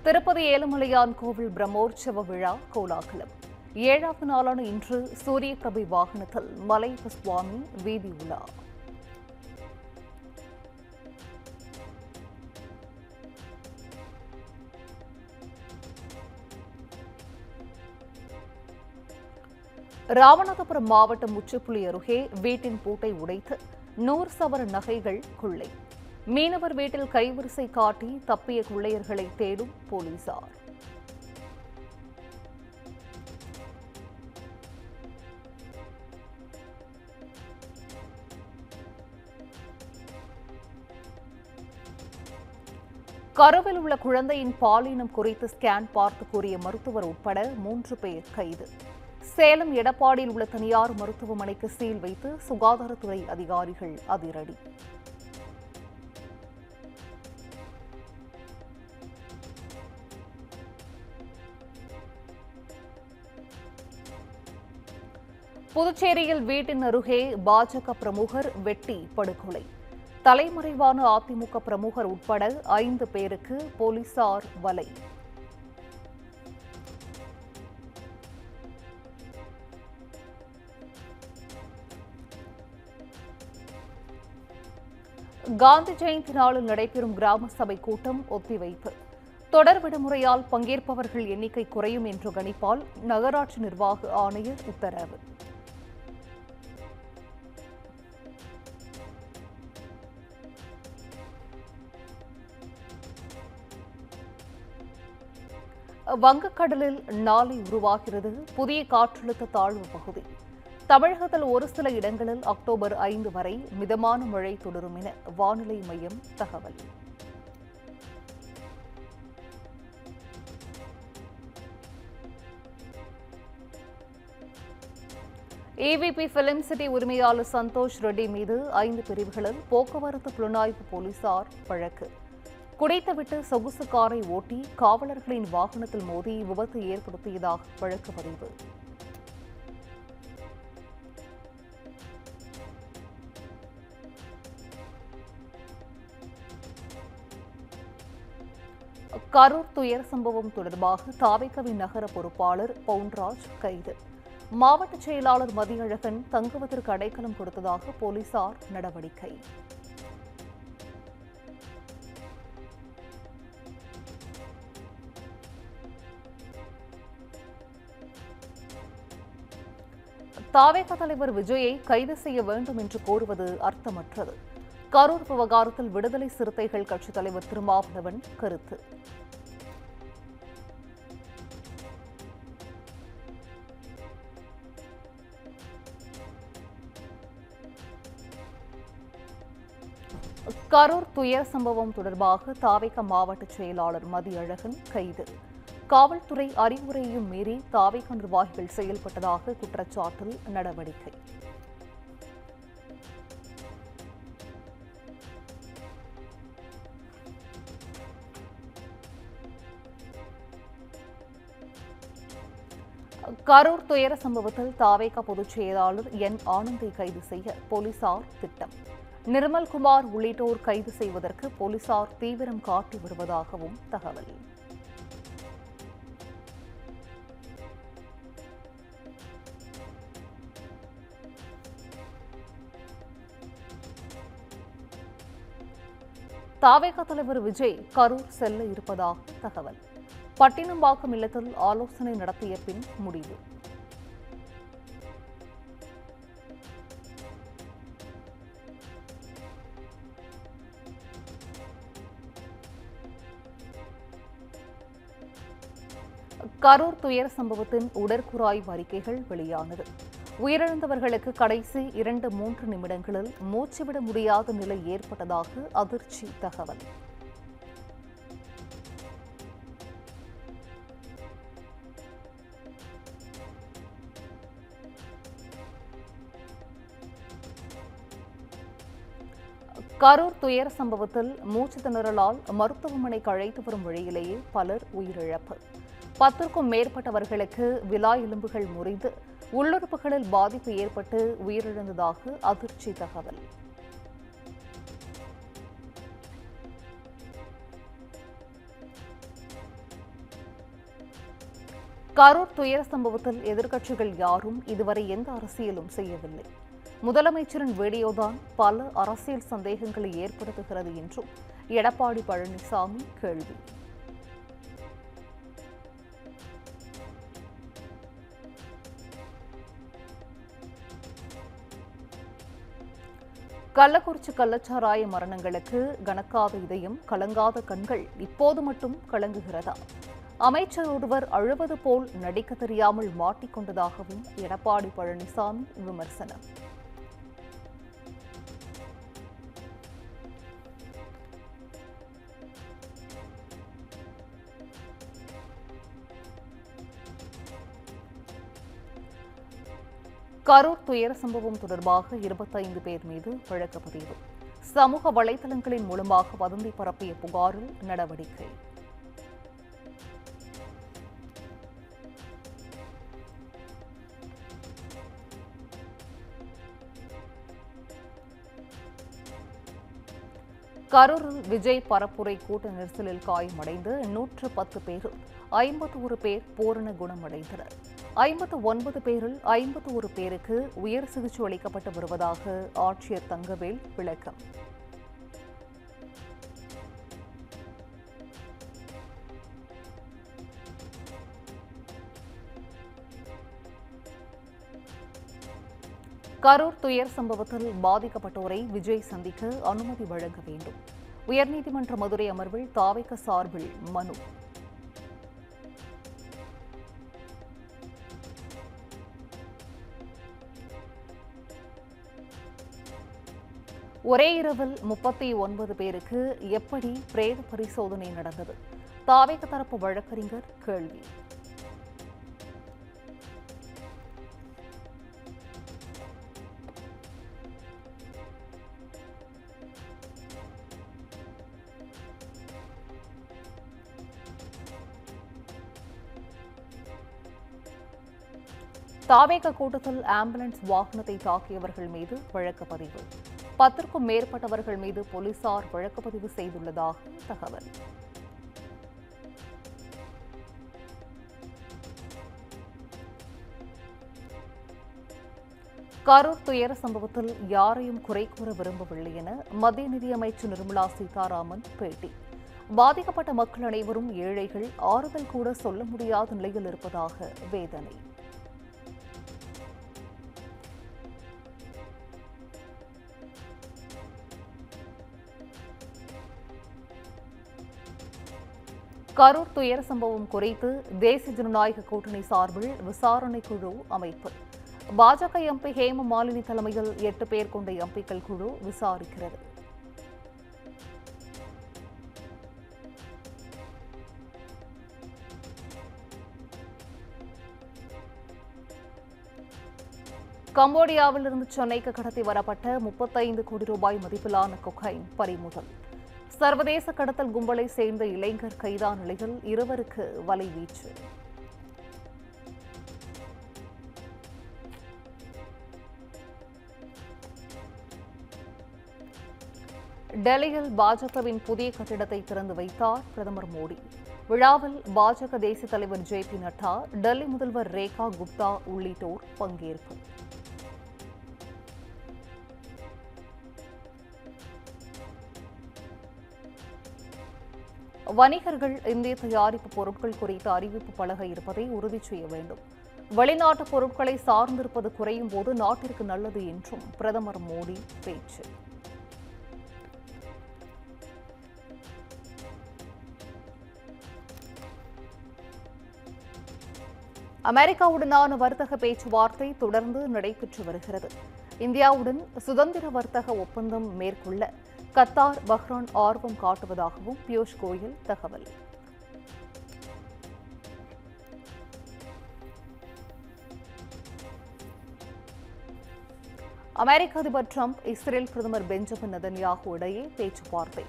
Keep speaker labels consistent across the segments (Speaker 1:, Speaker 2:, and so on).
Speaker 1: திருப்பதி ஏழுமலையான் கோவில் பிரம்மோற்சவ விழா கோலாகலம். 7வது நாளான இன்று சூரிய பிரபை வாகனத்தில் மலையப்ப சுவாமி வீதி உலா. ராமநாதபுரம் மாவட்டம் உச்சிப்புலி அருகே வீட்டின் பூட்டை உடைத்து 100 சவர நகைகள் கொள்ளை. மீனவர் வீட்டில் கைவரிசை காட்டி தப்பிய கொள்ளையர்களை தேடும் போலீசார். கருவில் உள்ள குழந்தையின் பாலினம் குறித்து ஸ்கேன் பார்த்து கூறிய மருத்துவர் உட்பட 3 பேர் கைது. சேலம் எடப்பாடியில் உள்ள தனியார் மருத்துவமனைக்கு சீல் வைத்து சுகாதாரத்துறை அதிகாரிகள் அதிரடி. புதுச்சேரியில் வீட்டின் அருகே பாஜக பிரமுகர் வெட்டி படுகொலை. தலைமறைவான அதிமுக பிரமுகர் உட்பட 5 பேருக்கு போலீசார் வலை. காந்தி ஜெயந்தி நாளில் நடைபெறும் கிராம சபை கூட்டம் ஒத்திவைப்பு. தொடர் விடுமுறையால் பங்கேற்பவர்கள் எண்ணிக்கை குறையும் என்ற கணிப்பால் நகராட்சி நிர்வாக ஆணையர் உத்தரவு. வங்கக்கடலில் நாளை உருவாகிறது புதிய காற்றழுத்த தாழ்வு பகுதி. தமிழகத்தில் ஒரு சில இடங்களில் அக்டோபர் 5 வரை மிதமான மழை தொடரும் என வானிலை மையம் தகவல். ஏவிபி பிலிம் சிட்டி உரிமையாளர் சந்தோஷ் ரெட்டி மீது 5 பிரிவுகளில் போக்குவரத்து புலனாய்வு போலீசார் வழக்கு. குடித்துவிட்டு சொகுசு காரை ஓட்டி காவலர்களின் வாகனத்தில் மோதி விபத்து ஏற்படுத்தியதாக வழக்கு பதிவு. கரூர் துயர் சம்பவம் தொடர்பாக தாவேகவின் நகர பொறுப்பாளர் பவுன்ராஜ் கைது. மாவட்ட செயலாளர் மதியழகன் தங்குவதற்கு அடைக்கலம் கொடுத்ததாக போலீசார் நடவடிக்கை. தாவேக தலைவர் விஜயை கைது செய்ய வேண்டும் என்று கோருவது அர்த்தமற்றது. கரூர் விவகாரத்தில் விடுதலை சிறுத்தைகள் கட்சித் தலைவர் திருமாவளவன் கருத்து. கரூர் துயர் சம்பவம் தொடர்பாக தாவேக மாவட்ட செயலாளர் மதியழகன் கைது. காவல்துறை அறிவுரையையும் மீறி தாவேக நிர்வாகிகள் செயல்பட்டதாக குற்றச்சாட்டில் நடவடிக்கை. கரூர் துயர சம்பவத்தில் தாவேக பொதுச் செயலாளர் என் ஆனந்தை கைது செய்ய போலீசார் திட்டம். நிர்மல்குமார் உள்ளிட்டோர் கைது செய்வதற்கு போலீசார் தீவிரம் காட்டி வருவதாகவும் தகவல். தாவேக தலைவர் விஜய் கரூர் செல்ல இருப்பதாக தகவல். பட்டினம்பாக்கம் இல்லத்தில் ஆலோசனை நடத்திய பின் முடிவு. கரூர் துயர சம்பவத்தின் உடற்கூறாய்வு அறிக்கைகள் வெளியானது. உயிரிழந்தவர்களுக்கு கடைசி 2-3 நிமிடங்களில் மூச்சுவிட முடியாத நிலை ஏற்பட்டதாக அதிர்ச்சி தகவல். கரூர் துயர சம்பவத்தில் மூச்சு திணறலால் மருத்துவமனைக்கு அழைத்து வரும் வழியிலேயே பலர் உயிரிழப்பு. 10க்கும் மேற்பட்டவர்களுக்கு விலா எலும்புகள் முறிந்து உள்ளுறுப்புகளில் பாதிப்பு ஏற்பட்டு உயிரிழந்ததாக அதிர்ச்சி தகவல். கரூர் துயர சம்பவத்தில் எதிர்க்கட்சிகள் யாரும் இதுவரை எந்த அரசியலும் செய்யவில்லை. முதலமைச்சரின் வீடியோதான் பல அரசியல் சந்தேகங்களை ஏற்படுத்துகிறது என்றும் எடப்பாடி பழனிசாமி கேள்வி. கள்ளக்குறிச்சி கள்ளச்சாராய மரணங்களுக்கு கணக்காத இதயம், கலங்காத கண்கள் இப்போது மட்டும் கலங்குகிறதா? அமைச்சர் ஒருவர் அழுவது போல் நடிக்க தெரியாமல் மாட்டிக்கொண்டதாகவும் எடப்பாடி பழனிசாமி விமர்சனம். கரூர் துயர சம்பவம் தொடர்பாக 25 பேர் மீது வழக்குப் பதிவு. சமூக வலைதளங்களின் மூலமாக வதந்தி பரப்பிய புகாரில் நடவடிக்கை. கரூரில் விஜய் பரப்புரை கூட்ட நெரிசலில் காயமடைந்து 110 பேரில் 51 பேர் பூரண குணமடைந்தனர். 59 பேரில் 51 பேருக்கு உயர் சிகிச்சை அளிக்கப்பட்டு வருவதாக ஆட்சியர் தங்கவேல் விளக்கம். கரூர் துயர் சம்பவத்தில் பாதிக்கப்பட்டோரை விஜய் சந்திக்க அனுமதி வழங்க வேண்டும். உயர்நீதிமன்ற மதுரை அமர்வில் தாவேக சார்பில் மனு. ஒரே இரவில் 39 பேருக்கு எப்படி பிரேத பரிசோதனை நடந்தது? தாவேக தரப்பு வழக்கறிஞர் கேள்வி. தாவேக கூட்டத்தில் ஆம்புலன்ஸ் வாகனத்தை தாக்கியவர்கள் மீது வழக்கு பதிவு. 10க்கும் மேற்பட்டவர்கள் மீது போலீசார் வழக்கு பதிவு செய்துள்ளதாக தகவல். கரூர் துயர சம்பவத்தில் யாரையும் குறை கூற விரும்பவில்லை என மத்திய நிதியமைச்சர் நிர்மலா சீதாராமன் பேட்டி. பாதிக்கப்பட்ட மக்கள் அனைவரும் ஏழைகள், ஆறுதல் கூட சொல்ல முடியாத நிலையில் இருப்பதாக வேதனை. கரூர் துயர சம்பவம் குறித்து தேசிய ஜனநாயக கூட்டணி சார்பில் விசாரணை குழு அமைப்பு. பாஜக எம்பி ஹேம மாலினி தலைமையில் 8 பேர் கொண்ட எம்பிக்கள் குழு விசாரிக்கிறது. கம்போடியாவிலிருந்து சென்னைக்கு கடத்தி வரப்பட்ட 35 கோடி ரூபாய் மதிப்பிலான கொக்கைன் பறிமுதல். சர்வதேச கடத்தல் கும்பலை சேர்ந்த இளைஞர் கைதான நிலையில் 2 வலைவீச்சு. டெல்லியில் பாஜகவின் புதிய கட்டிடத்தை திறந்து வைத்தார் பிரதமர் மோடி. விழாவில் பாஜக தேசிய தலைவர் JP நட்டா, டெல்லி முதல்வர் ரேகா குப்தா உள்ளிட்டோர் பங்கேற்பு. வணிகர்கள் இந்திய தயாரிப்பு பொருட்கள் குறித்த அறிவிப்பு பலகை இருப்பதை உறுதி செய்ய வேண்டும். வெளிநாட்டு பொருட்களை சார்ந்திருப்பது குறையும் போது நாட்டிற்கு நல்லது என்றும் பிரதமர் மோடி பேச்சு. அமெரிக்காவுடனான வர்த்தக பேச்சுவார்த்தை தொடர்ந்து நடைபெற்று வருகிறது. இந்தியாவுடன் சுதந்திர வர்த்தக ஒப்பந்தம் மேற்கொள்ள கத்தார், பஹ்ரைன் ஆர்வம் காட்டுவதாகவும் பியூஷ் கோயல் தகவல். அமெரிக்க அதிபர் டிரம்ப், இஸ்ரேல் பிரதமர் பெஞ்சமின் நெதன்யாகு இடையே பேச்சுவார்த்தை.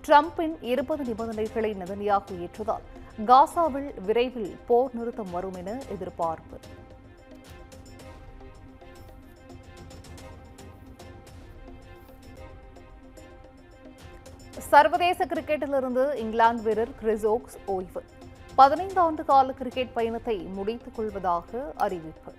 Speaker 1: டிரம்பின் 20 நிபந்தனைகளை நெதன்யாகு ஏற்றதால் காசாவில் விரைவில் போர் நிறுத்தம் வரும் என எதிர்பார்ப்பு. சர்வதேச கிரிக்கெட்டிலிருந்து இங்கிலாந்து வீரர் கிறிஸ் ஓக்ஸ் ஓய்வு. 15 ஆண்டு கால கிரிக்கெட் பயணத்தை முடித்துக் கொள்வதாக அறிவிப்பு.